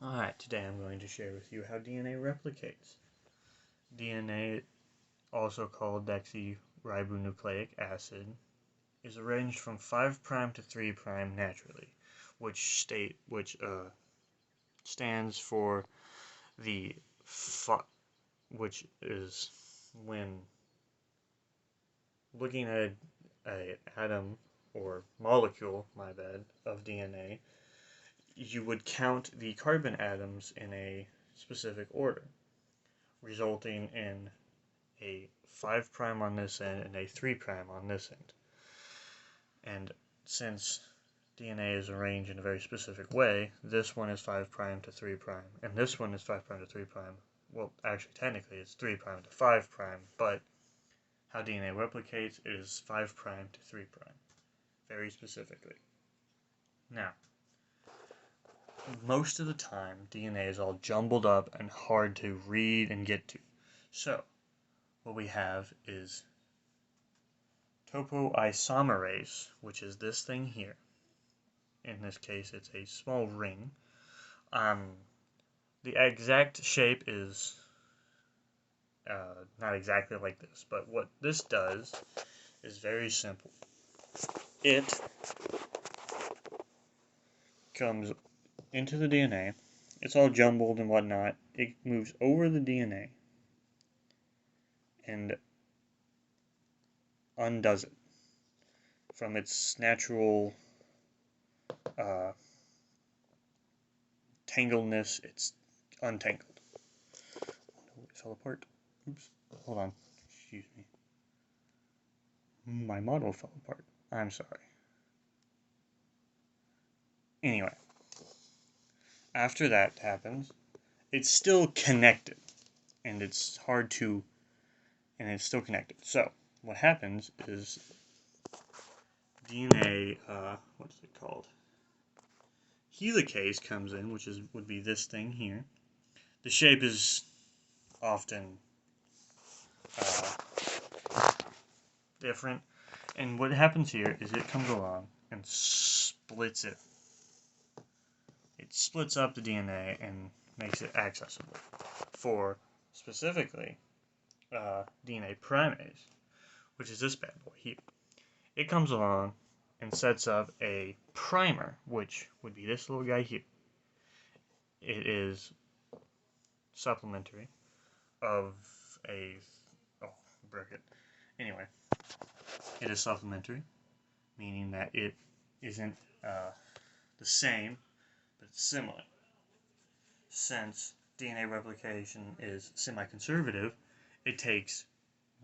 Alright, today I'm going to share with you how DNA replicates. DNA, also called deoxyribonucleic acid, is arranged from 5' to 3' naturally, which stands for the which is when looking at a atom or molecule, my bad, of DNA, you would count the carbon atoms in a specific order, resulting in a 5' on this end and a 3' on this end. And since DNA is arranged in a very specific way, this one is 5' to 3', and this one is 5' to 3'. Well, actually, technically, it's 3' to 5', but how DNA replicates is 5' to 3', very specifically. Now, most of the time, DNA is all jumbled up and hard to read and get to. So, what we have is topoisomerase, which is this thing here. In this case, it's a small ring. The exact shape is not exactly like this, but what this does is very simple. It comes into the DNA. It's all jumbled and whatnot. It moves over the DNA and undoes it from its natural tangledness. It's untangled. It fell apart. Oops. Hold on. Excuse me. My model fell apart. I'm sorry. Anyway, after that happens, it's still connected, and it's hard to, and it's still connected. So, what happens is DNA, what's it called? Helicase comes in, which would be this thing here. The shape is often different, and what happens here is it comes along and splits it. It splits up the DNA and makes it accessible for, specifically, DNA primase, which is this bad boy here. It comes along and sets up a primer, which would be this little guy here. It is supplementary of a, break it. Anyway, it is supplementary, meaning that it isn't the same, but it's similar. Since DNA replication is semi-conservative, it takes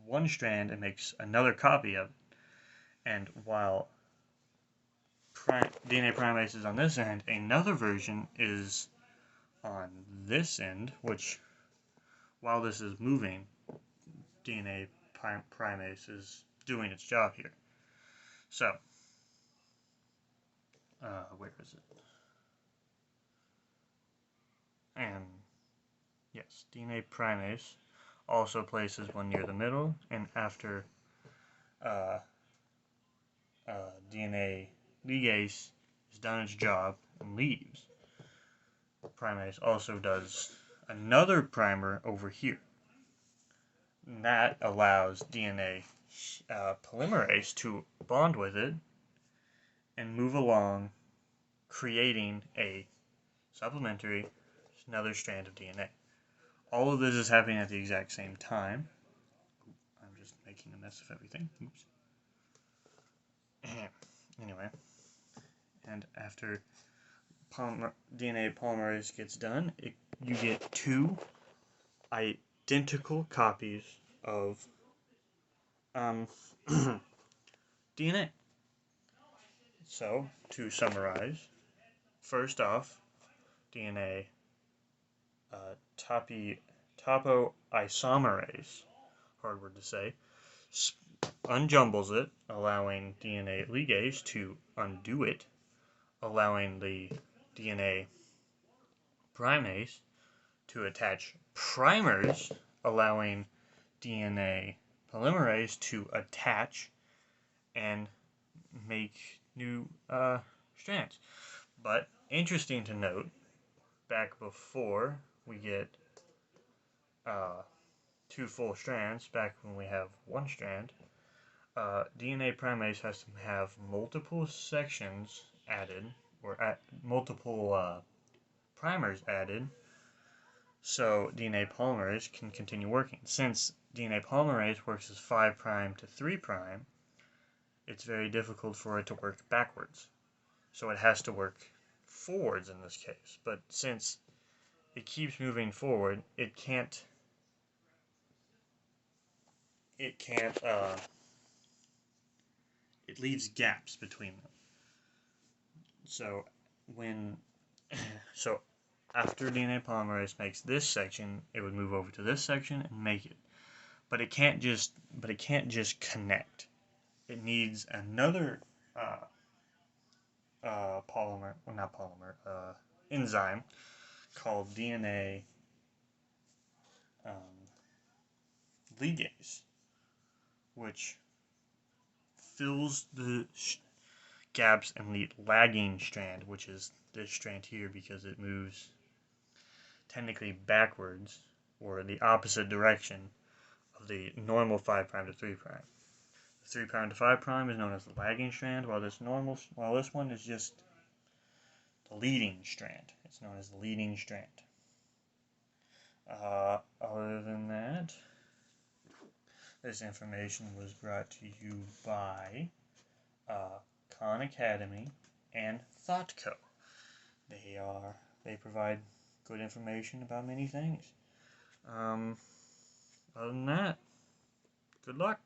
one strand and makes another copy of it. And while DNA primase is on this end, another version is on this end, which, while this is moving, DNA primase is doing its job here. So, where is it? And, yes, DNA primase also places one near the middle, and after DNA ligase has done its job and leaves, primase also does another primer over here. And that allows DNA polymerase to bond with it and move along, creating a supplementary another strand of DNA. All of this is happening at the exact same time. I'm just making a mess of everything. Oops. Anyway, and after DNA polymerase gets done, you get two identical copies of DNA. So, to summarize, first off, DNA topoisomerase, hard word to say, unjumbles it, allowing DNA ligase to undo it, allowing the DNA primase to attach primers, allowing DNA polymerase to attach and make new strands. But Interesting to note, back before we get two full strands, back when we have one strand, DNA primase has to have multiple sections added, or multiple primers added, so DNA polymerase can continue working. Since DNA polymerase works as 5' to 3', it's very difficult for it to work backwards. So it has to work forwards in this case. But since it keeps moving forward, it leaves gaps between them. So when so after DNA polymerase makes this section, it would move over to this section and make it. But it can't just connect. It needs another polymer, well, not polymer, enzyme called DNA ligase, which fills the gaps in the lagging strand, which is this strand here because it moves technically backwards or the opposite direction of the normal 5' to 3'. The 3' to 5' is known as the lagging strand, while this one is just the leading strand. It's known as the leading strand. Other than that, this information was brought to you by Khan Academy and ThoughtCo. They provide good information about many things. Other than that, good luck.